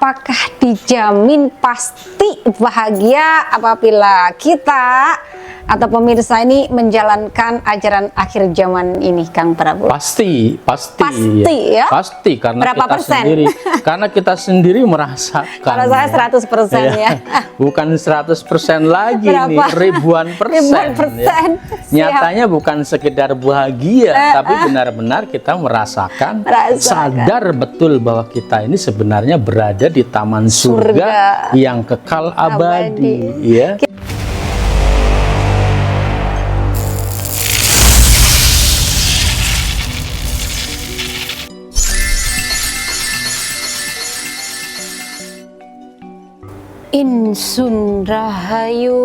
apakah dijamin pasti bahagia apabila kita atau pemirsa ini menjalankan ajaran akhir zaman ini, Kang Prabu? Pasti ya? Pasti, karena berapa kita persen? karena kita sendiri merasakan. Kalau saya 100% ya. Bukan 100% lagi Berapa? nih, ribuan persen. Ya. Nyatanya bukan sekedar bahagia, tapi benar-benar kita merasakan, sadar betul bahwa kita ini sebenarnya berada di taman surga yang kekal abadi. Ya. Insun rahayu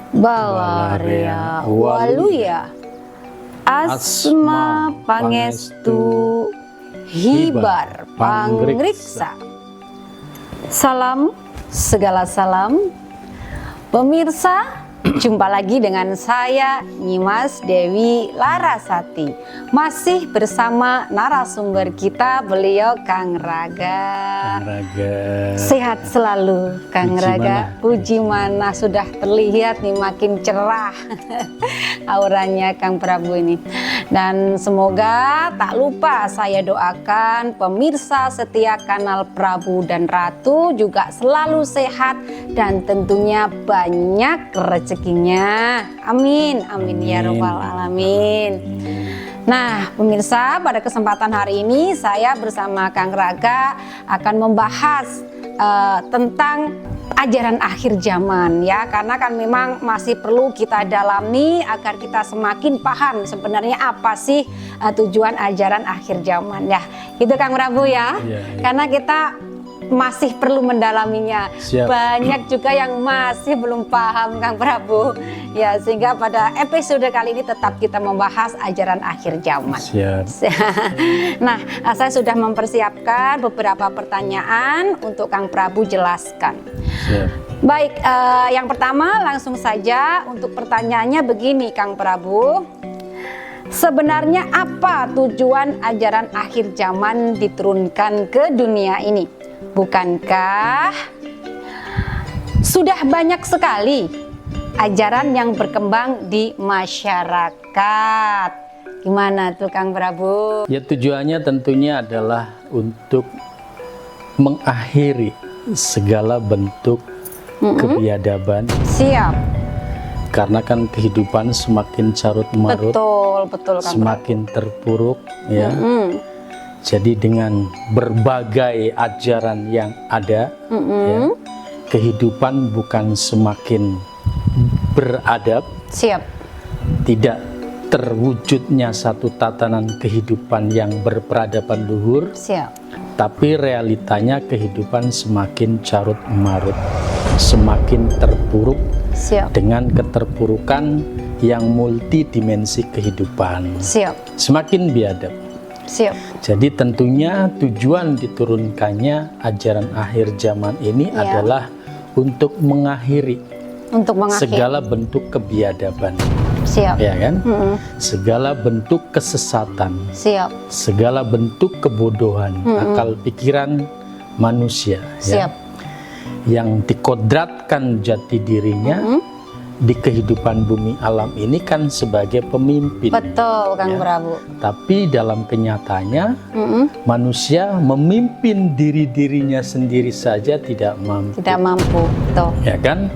balaria waluya asma pangestu hibar pangriksa. Salam, segala salam pemirsa. Jumpa lagi dengan saya Nyimas Dewi Larasati, masih bersama narasumber kita, beliau Kang Raga. Kang Raga Sehat selalu Kang Raga. Puji mana sudah terlihat nih makin cerah auranya Kang Prabu ini. Dan semoga tak lupa saya doakan pemirsa setia kanal Prabu dan Ratu juga selalu sehat dan tentunya banyak rezekinya. Amin, amin ya robbal alamin. Nah pemirsa, pada kesempatan hari ini saya bersama Kang Raga akan membahas tentang ajaran akhir zaman ya, karena kan memang masih perlu kita dalami agar kita semakin paham sebenarnya apa sih tujuan ajaran akhir zaman ya. Itu Kang Prabu ya. Karena kita masih perlu mendalaminya. Siap. Banyak juga yang masih belum paham Kang Prabu ya, sehingga pada episode kali ini tetap kita membahas ajaran akhir zaman. Siap. Nah, saya sudah mempersiapkan beberapa pertanyaan untuk Kang Prabu jelaskan. Siap. Baik, yang pertama langsung saja untuk pertanyaannya begini Kang Prabu. Sebenarnya apa tujuan ajaran akhir zaman diturunkan ke dunia ini? Bukankah sudah banyak sekali ajaran yang berkembang di masyarakat? Gimana tuh Kang Prabu? Ya, tujuannya tentunya adalah untuk mengakhiri segala bentuk kebiadaban. Siap. Karena kan kehidupan semakin carut marut, betul Kang semakin terpuruk ya. Jadi dengan berbagai ajaran yang ada, ya, kehidupan bukan semakin beradab. Siap. Tidak terwujudnya satu tatanan kehidupan yang berperadaban luhur. Siap. Tapi realitanya kehidupan semakin carut marut, semakin terpuruk. Siap. Dengan keterpurukan yang multidimensi kehidupan. Siap. Semakin biadab. Siap. Jadi tentunya tujuan diturunkannya ajaran akhir zaman ini adalah untuk mengakhiri segala bentuk kebiadaban. Siap. Ya kan? Segala bentuk kesesatan. Siap. Segala bentuk kebodohan, akal pikiran manusia. Siap. Ya, yang dikodratkan jati dirinya di kehidupan bumi alam ini kan sebagai pemimpin. Betul Kang Prabu. Tapi dalam kenyataannya manusia memimpin dirinya sendiri saja tidak mampu. Tidak mampu, betul. Ya kan?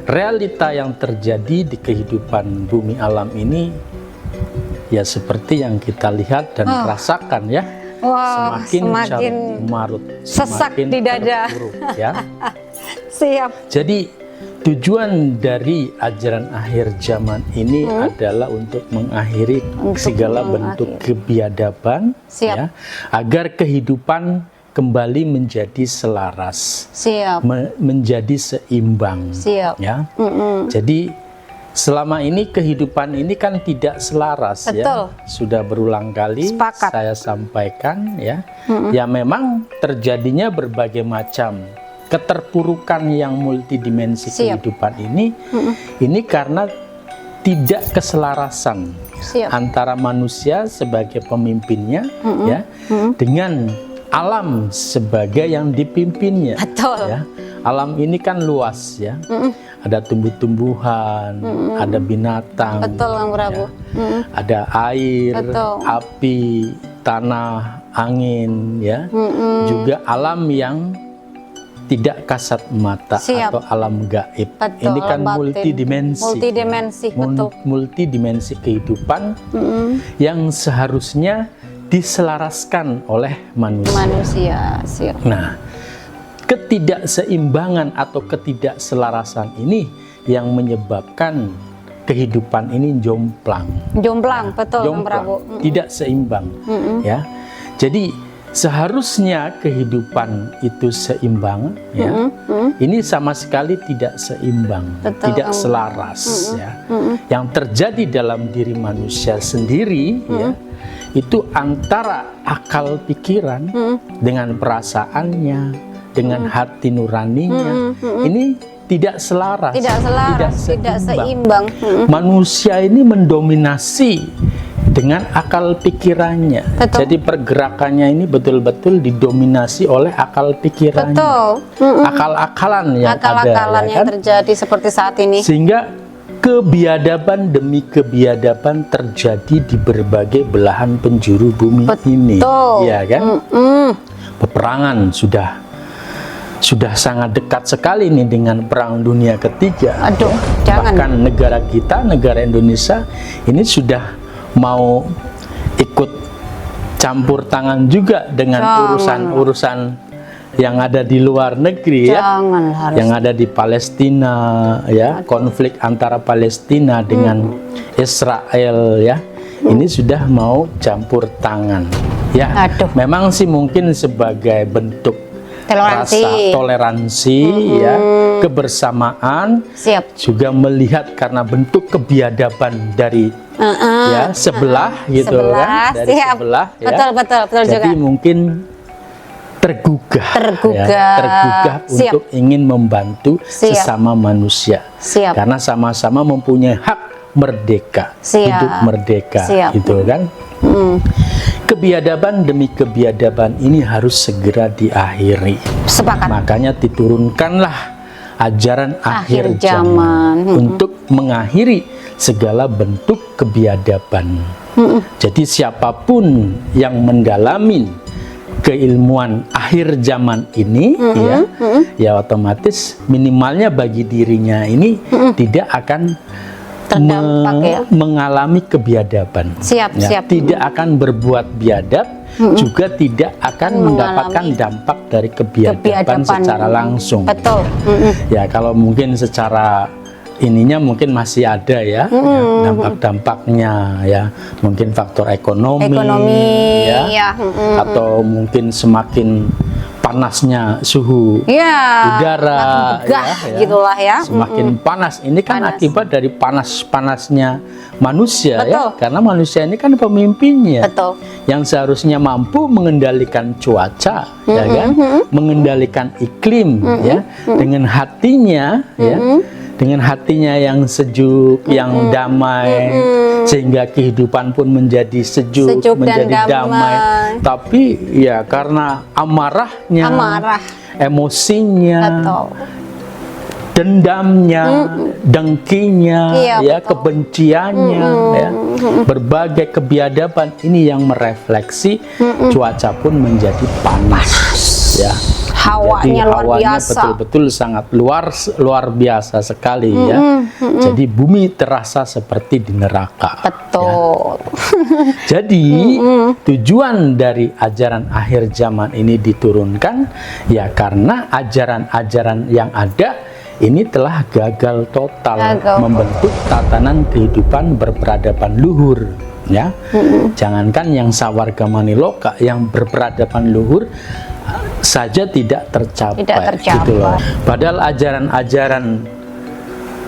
Realita yang terjadi di kehidupan bumi alam ini ya seperti yang kita lihat dan rasakan ya. Wah, semakin semakin marut, sesak di dada. terpuruk, ya. Siap. Jadi tujuan dari ajaran akhir zaman ini adalah untuk mengakhiri segala bentuk kebiadaban, ya, agar kehidupan kembali menjadi selaras, menjadi seimbang. Ya. Jadi selama ini kehidupan ini kan tidak selaras. Betul. Ya. Sudah berulang kali saya sampaikan ya. Ya memang terjadinya berbagai macam keterpurukan yang multidimensi kehidupan ini karena tidak keselarasan antara manusia sebagai pemimpinnya ya dengan alam sebagai yang dipimpinnya. Betul. Ya. Alam ini kan luas ya. Ada tumbuh-tumbuhan, ada binatang. Betul, Kang Prabu. Ada air, Betul. api, tanah, angin ya. Juga alam yang tidak kasat mata. Siap. Atau alam gaib. Betul, Ini kan alam batin. multidimensi. Multidimensi, betul. Multidimensi kehidupan yang seharusnya diselaraskan oleh manusia. Manusia, siap. Nah, ketidakseimbangan atau ketidakselarasan ini yang menyebabkan kehidupan ini jomplang. Jomplang, betul, Kang Prabu. Tidak seimbang. Ya, jadi seharusnya kehidupan itu seimbang. Ya, ini sama sekali tidak seimbang, Betul, tidak Kang. selaras. Ya, yang terjadi dalam diri manusia sendiri, ya, itu antara akal pikiran dengan perasaannya, dengan hati nuraninya, ini tidak selaras, Tidak selaras, tidak seimbang. Manusia ini mendominasi dengan akal pikirannya. Betul. Jadi pergerakannya ini betul-betul didominasi oleh akal pikirannya. Betul. Akal-akalan yang Akal-akalan ada, ya yang kan? terjadi seperti saat ini. Sehingga kebiadaban demi kebiadaban terjadi di berbagai belahan penjuru bumi ini. Ya kan? Peperangan sudah sangat dekat sekali nih dengan Perang Dunia Ketiga. Aduh, jangan. Bahkan negara kita, negara Indonesia ini sudah mau ikut campur tangan juga dengan urusan-urusan yang ada di luar negeri, ya, yang ada di Palestina, ya, konflik antara Palestina dengan Israel, ya, ini sudah mau campur tangan, ya. Memang sih mungkin sebagai bentuk rasa toleransi, ya, kebersamaan, juga melihat karena bentuk kebiadaban dari ya sebelah gitu kan, dari sebelah, ya. Betul Jadi juga. mungkin tergugah untuk ingin membantu sesama manusia, karena sama-sama mempunyai hak merdeka, hidup merdeka, gitu kan. Kebiadaban demi kebiadaban ini harus segera diakhiri. Sepakat. Makanya diturunkanlah ajaran akhir zaman untuk mengakhiri segala bentuk kebiadaban. Jadi siapapun yang mendalami keilmuan akhir zaman ini, ya otomatis minimalnya bagi dirinya ini tidak akan mengalami kebiadaban, tidak akan berbuat biadab, juga tidak akan mendapatkan dampak dari kebiadaban secara langsung. Betul. Ya, kalau mungkin secara ininya mungkin masih ada ya, dampak-dampaknya, ya, mungkin faktor ekonomi, ya, atau mungkin semakin panasnya suhu udara, gitulah ya. Semakin panas. Ini kan akibat dari panas-panasnya manusia, ya, karena manusia ini kan pemimpinnya, yang seharusnya mampu mengendalikan cuaca, ya kan, mengendalikan iklim, ya, dengan hatinya, ya, dengan hatinya yang sejuk, yang damai, sehingga kehidupan pun menjadi sejuk menjadi damai. Tapi ya karena amarahnya, emosinya, dendamnya, dengkinya, ya, kebenciannya, ya, berbagai kebiadaban ini yang merefleksi, cuaca pun menjadi panas, ya. Hawanya luar biasa, betul-betul sangat luar biasa sekali, ya. Jadi bumi terasa seperti di neraka. Betul. Ya. Jadi tujuan dari ajaran akhir zaman ini diturunkan, ya, karena ajaran-ajaran yang ada ini telah gagal total membentuk tatanan kehidupan berperadaban luhur, ya. Jangankan yang sawarga maniloka, yang berperadaban luhur saja tidak tercapai, gitu loh. Padahal ajaran-ajaran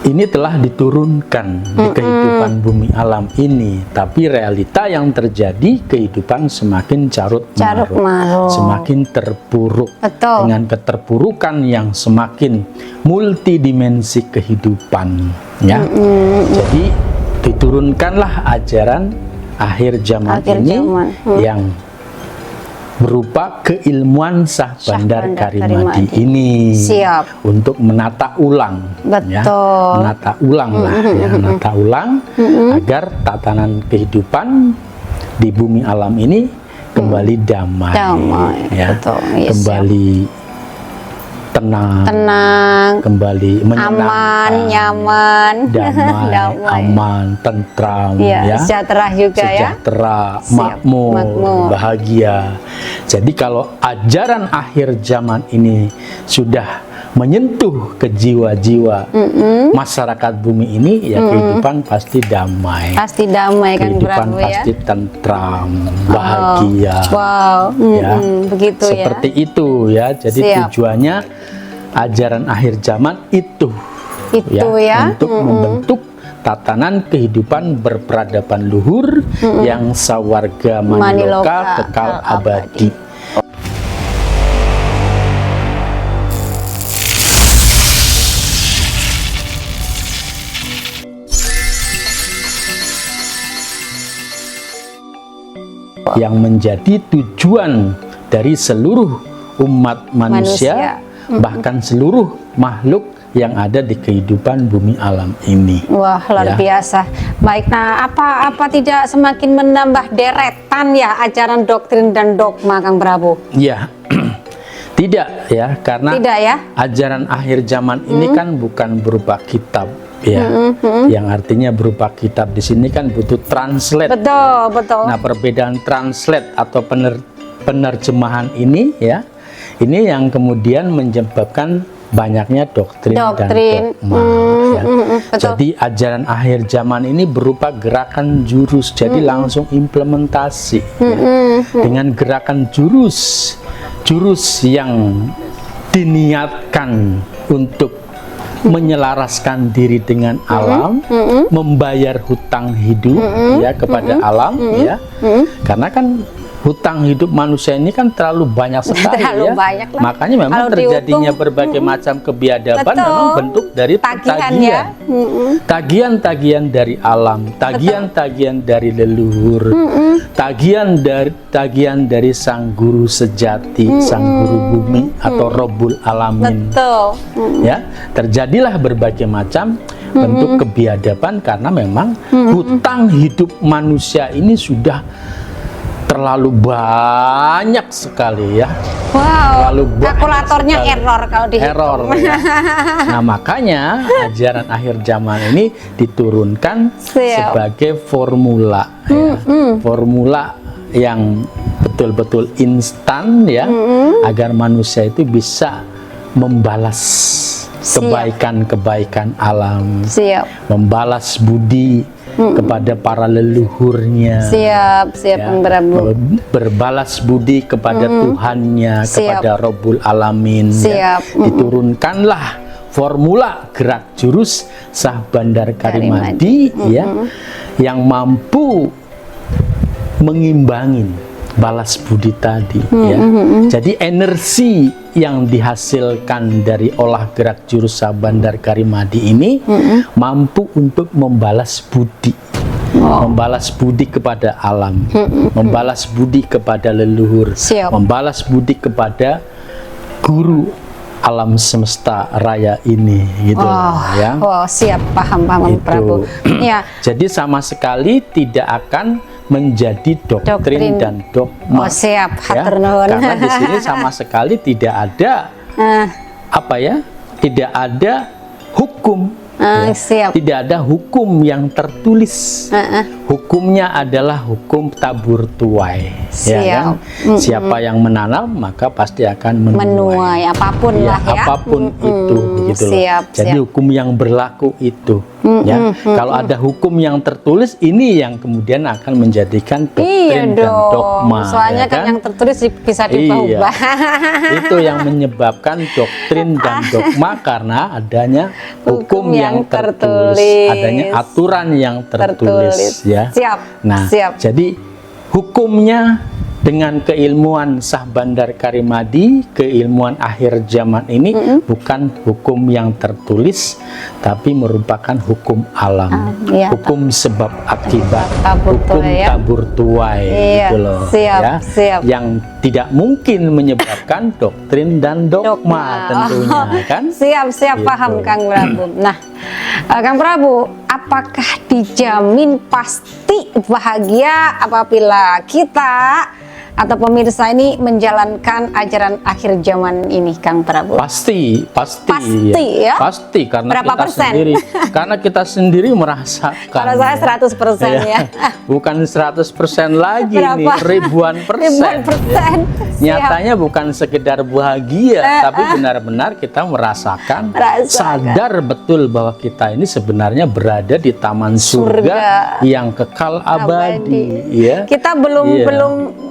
ini telah diturunkan di kehidupan bumi alam ini, tapi realita yang terjadi, kehidupan semakin carut marut, semakin terpuruk, dengan keterpurukan yang semakin multidimensi kehidupan, ya. Jadi diturunkanlah ajaran akhir zaman yang berupa keilmuan Syah Bandar Karimadi ini. Siap. Untuk menata ulang, ya, Betul. menata ulang lah, ya, menata ulang agar tatanan kehidupan di bumi alam ini kembali damai, ya, betul. Yes, kembali tenang, kembali menyenangkan, aman, nyaman, damai, aman, tentram, ya, sejahtera juga, sejahtera, makmur, bahagia. Jadi kalau ajaran akhir zaman ini sudah menyentuh ke jiwa-jiwa masyarakat bumi ini, ya kehidupan pasti damai. Pasti damai kan, kehidupan Prabu, pasti tentram, bahagia. Ya, begitu seperti ya. itu ya. Jadi tujuannya ajaran akhir zaman itu ya, untuk membentuk tatanan kehidupan berperadaban luhur yang sawarga maniloka kekal abadi. Yang menjadi tujuan dari seluruh umat manusia. Bahkan seluruh makhluk yang ada di kehidupan bumi alam ini. Wah, luar biasa. Baik, nah apa tidak semakin menambah deretan ya ajaran doktrin dan dogma, Kang Prabu? Ya, tidak ya, karena ajaran akhir zaman ini kan bukan berupa kitab ya, yang artinya berupa kitab di sini kan butuh translate. Betul, betul. Nah, perbedaan translate atau penerjemahan ini ya, ini yang kemudian menyebabkan banyaknya doktrin dan dogma. Ya. Jadi ajaran akhir zaman ini berupa gerakan jurus, jadi langsung implementasi ya. Dengan gerakan jurus yang diniatkan untuk menyelaraskan diri dengan alam, membayar hutang hidup ya kepada alam ya, karena kan hutang hidup manusia ini kan terlalu banyak sekali ya. Makanya memang terjadinya berbagai macam kebiadaban memang bentuk dari tagihan. Tagihan-tagihan dari alam, tagihan-tagihan dari leluhur, tagihan dari sang guru sejati, sang guru bumi atau Rabbul Alamin. Ya, terjadilah berbagai macam bentuk kebiadaban karena memang hutang hidup manusia ini sudah terlalu banyak sekali ya. Wow, kalkulatornya error kalau dihitung. Error ya. Nah, makanya ajaran akhir zaman ini diturunkan sebagai formula ya. Formula yang betul-betul instan ya, agar manusia itu bisa membalas kebaikan-kebaikan alam, membalas budi kepada para leluhurnya, berbalas budi kepada Tuhannya, kepada Rabbul Alamin. Diturunkanlah formula gerak jurus Syah Bandar Karimadi ya, yang mampu mengimbangi balas budi tadi ya. Jadi energi yang dihasilkan dari olah gerak jurus Syah Bandar Karimadi ini mampu untuk membalas budi, membalas budi kepada alam, membalas budi kepada leluhur, membalas budi kepada guru alam semesta raya ini gitu ya. Siap, paham Prabu. Ya. Jadi sama sekali tidak akan menjadi doktrin dan dogma. Siap, karena di sini sama sekali tidak ada apa ya? Tidak ada hukum. Tidak ada hukum yang tertulis. Hukumnya adalah hukum tabur tuai. Ya kan? Siapa yang menanam maka pasti akan menuai. Apapun lah ya. Apapun itu gitu loh. Jadi hukum yang berlaku itu. Ya, kalau ada hukum yang tertulis ini yang kemudian akan menjadikan doktrin dan dogma. Soalnya kan yang tertulis bisa diubah. Itu yang menyebabkan doktrin dan dogma karena adanya hukum yang tertulis, adanya aturan yang tertulis ya. Nah, jadi hukumnya dengan keilmuan Syah Bandar Karimadi, keilmuan akhir zaman ini bukan hukum yang tertulis, tapi merupakan hukum alam, hukum sebab akibat, hukum tabur tuai, gitu loh, yang tidak mungkin menyebabkan doktrin dan dogma tentunya, kan? Siap, paham Kang Prabu. Nah, Kang Prabu, apakah dijamin pasti bahagia apabila kita atau pemirsa ini menjalankan ajaran akhir zaman ini, Kang Prabu? Pasti ya? Pasti, karena berapa kita persen? karena kita sendiri merasakan. Kalau saya 100% ya. Bukan 100% lagi. Berapa? Nih, ribuan persen. Nyatanya bukan sekedar bahagia, tapi benar-benar kita merasakan, sadar betul bahwa kita ini sebenarnya berada di taman surga yang kekal abadi. Ya. Kita belum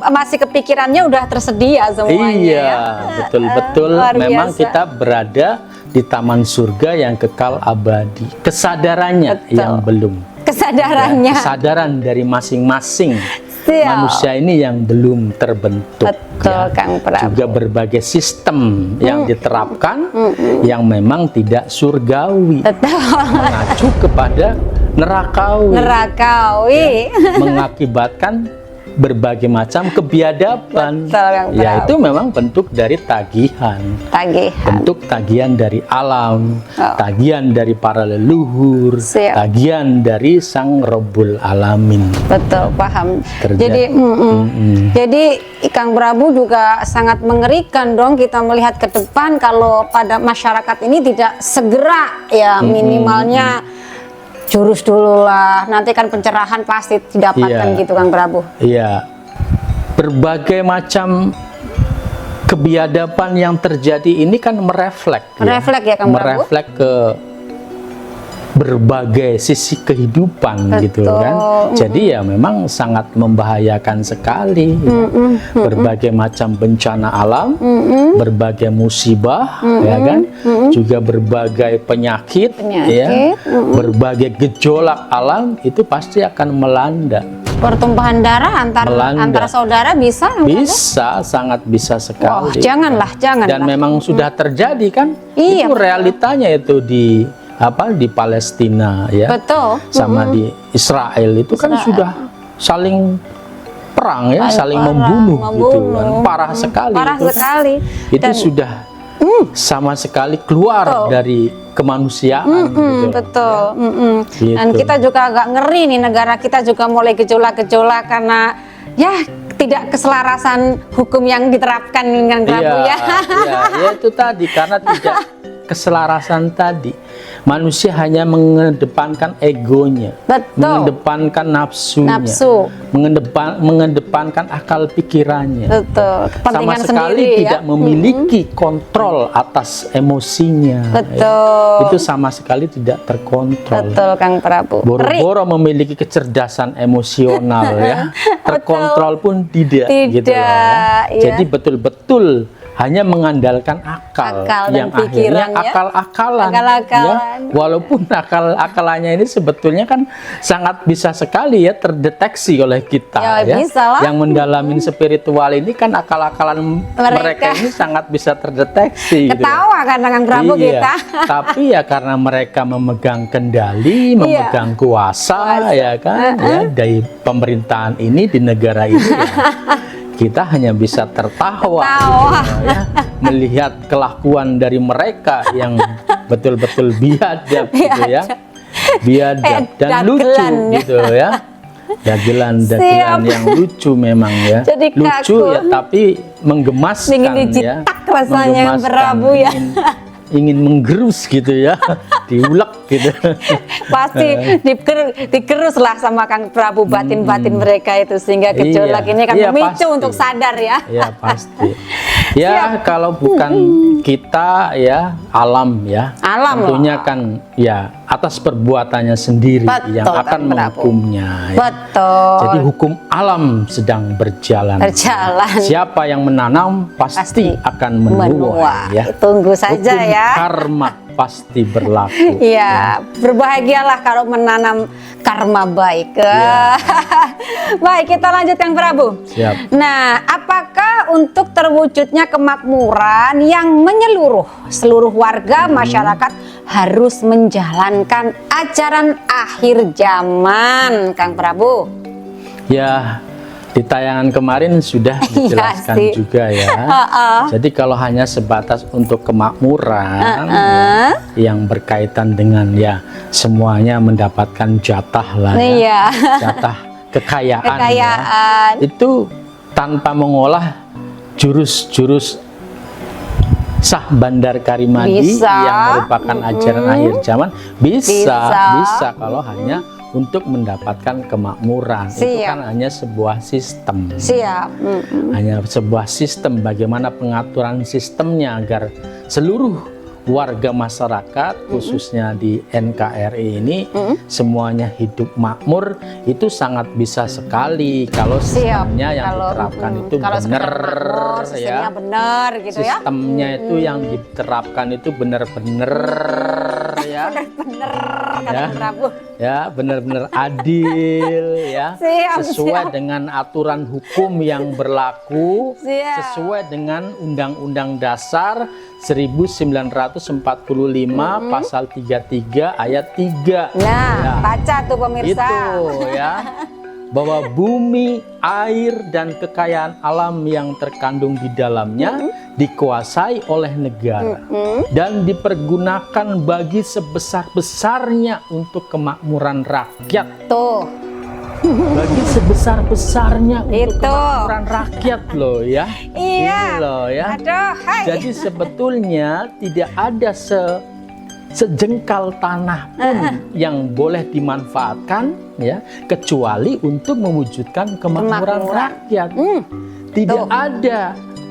masih kepikirannya udah tersedia semuanya. Iya, betul-betul memang kita berada di taman surga yang kekal abadi. Kesadarannya yang belum. Kesadaran dari masing-masing manusia ini yang belum terbentuk. Kang Prabu. Juga berbagai sistem yang diterapkan yang memang tidak surgawi. Mengacu kepada nerakawi. Mengakibatkan berbagai macam kebiadaban. Yaitu memang bentuk dari tagihan. Bentuk tagihan dari alam, tagihan dari para leluhur, tagihan dari Sang Rabbul Alamin. Betul, paham. Jadi Kang Prabu juga sangat mengerikan dong kita melihat ke depan kalau pada masyarakat ini tidak segera ya minimalnya jurus dulu lah, nanti kan pencerahan pasti didapatkan gitu Kang Prabu. Iya, berbagai macam kebiadaban yang terjadi ini kan mereflek ya Kang Prabu? Mereflek ke berbagai sisi kehidupan. Gitu kan. Jadi ya memang sangat membahayakan sekali. Berbagai macam bencana alam, berbagai musibah, ya kan, juga berbagai penyakit. Ya, berbagai gejolak alam itu pasti akan melanda. Pertumpahan darah antar saudara bisa? Sangat bisa sekali. Janganlah. Dan memang sudah terjadi kan? Iya, itu realitanya itu di Palestina ya. Betul. Sama di Israel itu kan sudah saling perang ya, saling membunuh gitu kan. Parah sekali. Itu sudah sama sekali keluar dari kemanusiaan gitu. Betul. Gitu. Dan kita juga agak ngeri nih, negara kita juga mulai gejolak-gejolak karena ya tidak keselarasan hukum yang diterapkan dengan Prabu ya. Ya itu tadi, karena tidak keselarasan tadi. Manusia hanya mengedepankan egonya, mengedepankan nafsunya, mengedepankan akal pikirannya. Sama sekali tidak memiliki kontrol atas emosinya. Itu sama sekali tidak terkontrol. Kang Prabu. Boro-boro memiliki kecerdasan emosional ya, terkontrol pun tidak. Gitu ya. Jadi betul-betul hanya mengandalkan akal yang akhirnya akal-akalan. Ya. Walaupun akal-akalannya ini sebetulnya kan sangat bisa sekali ya terdeteksi oleh kita ya. Yang mendalamin spiritual ini kan akal-akalan mereka ini sangat bisa terdeteksi. Ketawa gitu. Karena Kang Prabu kita. Tapi ya karena mereka memegang kendali, memegang kuasa ya kan ya dari pemerintahan ini di negara ini ya. Kita hanya bisa tertawa ya, melihat kelakuan dari mereka yang betul-betul biadab gitu ya, biadab dan lucu gitu ya, dagelan yang lucu memang ya. Jadi lucu ya, tapi menggemaskan ya, rasanya Prabu ya. Ingin menggerus gitu ya, diulek gitu. Pasti digerus lah sama Kang Prabu batin-batin mereka itu, sehingga gejolak ini kan memicu untuk sadar ya. Iya pasti. Ya kalau bukan kita ya alam ya. Tentunya kan ya atas perbuatannya sendiri yang akan menghukumnya. Ya. Jadi hukum alam sedang berjalan. Siapa yang menanam pasti akan menuai. Ya. Tunggu saja hukum ya. Karma pasti berlaku. Iya, berbahagialah kalau menanam karma baik. Ya. Baik, kita lanjut Kang Prabu. Siap. Nah, apakah untuk terwujudnya kemakmuran yang menyeluruh seluruh warga masyarakat harus menjalankan ajaran akhir zaman, Kang Prabu? Ya, di tayangan kemarin sudah dijelaskan sih. juga ya. Jadi kalau hanya sebatas untuk kemakmuran yang berkaitan dengan ya semuanya mendapatkan jatah lah ya, Iya. jatah kekayaan, Kekayaan. Ya, itu tanpa mengolah jurus-jurus sah Bandar Karimadi Bisa. yang merupakan ajaran akhir zaman bisa kalau hanya untuk mendapatkan kemakmuran. Itu Siap. kan hanya sebuah sistem. Siap. Hanya sebuah sistem, bagaimana pengaturan sistemnya agar seluruh warga masyarakat khususnya di NKRI ini semuanya hidup makmur. Itu sangat bisa sekali kalau sistemnya yang diterapkan itu kalau benar sistemnya ya. benar gitu ya. Sistemnya itu yang diterapkan itu benar-benar ya. Bener Ya. kata Prabu. Ya, benar-benar adil ya. Siap, Sesuai siap. dengan aturan hukum yang berlaku, Siap. sesuai dengan Undang-Undang Dasar 1945 pasal 33 ayat 3. Nah, Ya. baca tuh pemirsa. Itu ya. Bahwa bumi, air, dan kekayaan alam yang terkandung di dalamnya dikuasai oleh negara dan dipergunakan bagi sebesar-besarnya untuk kemakmuran rakyat. Tuh, Bagi sebesar-besarnya untuk Itu. kemakmuran rakyat loh ya. iya. Ini loh ya. Aduh, hai. Jadi sebetulnya tidak ada sejengkal tanah pun yang boleh dimanfaatkan ya, kecuali untuk mewujudkan kemakmuran Kemakmuran. rakyat. Tidak Tuh. ada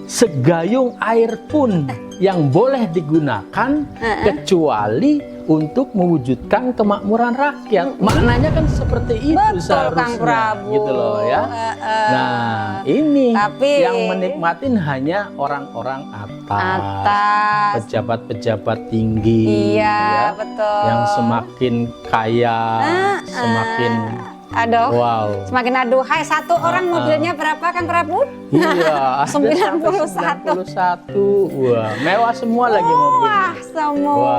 segayung air pun yang boleh digunakan kecuali untuk mewujudkan kemakmuran rakyat. Maknanya kan seperti itu Betul, seharusnya, Kang Prabu. gitu loh ya. Nah, ini Tapi- yang menikmatin hanya orang-orang Atas. pejabat-pejabat tinggi, Iya, ya, betul. yang semakin kaya, semakin Aduh. wow. Semakin aduhai. Satu orang mobilnya berapa Kang Prabu? Iya, ada 91. sampai 91. Wah, mewah semua lagi mobil. Wah, semua.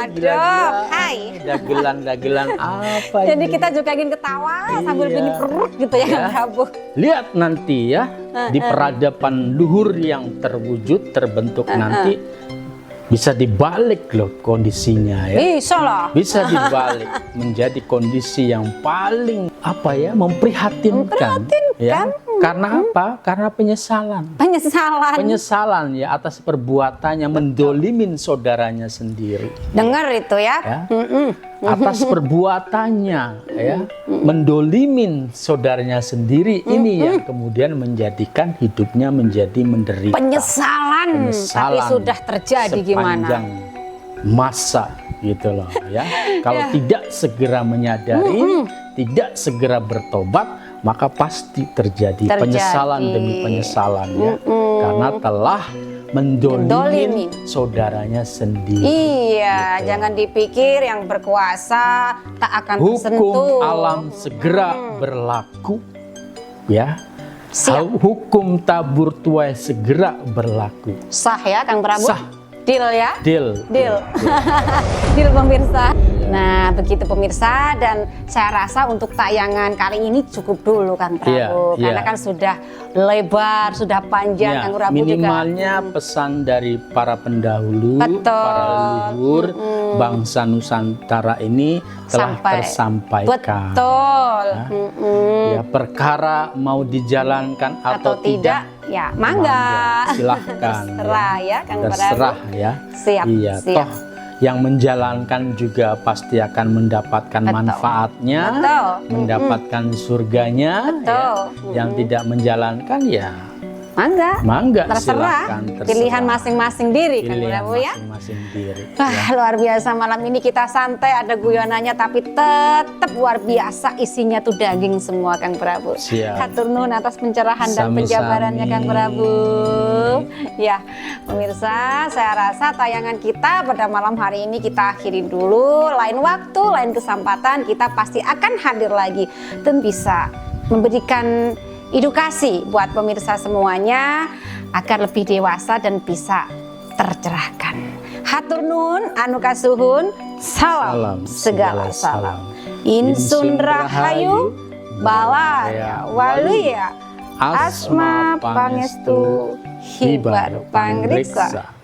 ini gila-gila. Aduh, hai. Dagelan-dagelan apa Jadi ini? kita juga ingin ketawa sambil Iya. bunyi perut gitu ya, Kang Ya. Prabu. Lihat nanti ya, di peradaban luhur yang terwujud, terbentuk nanti bisa dibalik loh kondisinya ya. Bisa lah. Bisa dibalik menjadi kondisi yang paling apa ya, memprihatinkan ya. Karena apa? Karena penyesalan Penyesalan. ya atas perbuatannya mendolimin saudaranya sendiri Dengar itu ya. ya. Atas perbuatannya ya, mendolimin saudaranya sendiri, ini yang kemudian menjadikan hidupnya menjadi menderita. Penyesalan. Tapi sudah terjadi gimana? sepanjang masa gitu loh ya. Kalau tidak segera menyadari, tidak segera bertobat, maka pasti terjadi penyesalan demi penyesalan ya. Karena telah mendolimin saudaranya sendiri. Iya, jangan dipikir yang berkuasa tak akan tersentuh. Hukum alam segera berlaku ya. Siap. Hukum tabur tuai segera berlaku. Sah ya Kang Prabu? Sah. Deal ya? Deal. Deal. Deal pemirsa. Nah, begitu pemirsa, dan saya rasa untuk tayangan kali ini cukup dulu Kang Prabu. Iya, Karena iya. kan sudah lebar, sudah panjang Ya, Kang Prabu juga. minimalnya pesan dari para pendahulu, Betul. para leluhur bangsa Nusantara ini telah tersampaikan. Betul. Ya, perkara mau dijalankan atau tidak, ya mangga. silahkan. Terserah ya Kang Prabu. Terserah ya. Siap, Iya, siap. toh yang menjalankan juga pasti akan mendapatkan Betul. manfaatnya, Betul. mendapatkan surganya. Betul. Ya. Yang tidak menjalankan ya Mangga, terserah. silakan, Pilihan masing-masing diri kan Pilihan Prabu ya. masing-masing diri. Wah, luar biasa malam ini kita santai, ada guyonannya tapi tetap luar biasa isinya tuh daging semua Kang Prabu. Siap. Hatur nuhun atas pencerahan dan Sami-sami. penjabarannya Kang Prabu. Ya, pemirsa, saya rasa tayangan kita pada malam hari ini kita akhiri dulu. Lain waktu, lain kesempatan kita pasti akan hadir lagi dan bisa memberikan edukasi buat pemirsa semuanya agar lebih dewasa dan bisa tercerahkan. Hatur nuhun anu kasuhun, salam segala salam. Insun rahayu balaya waluya asma pangestu hibar pangriksa.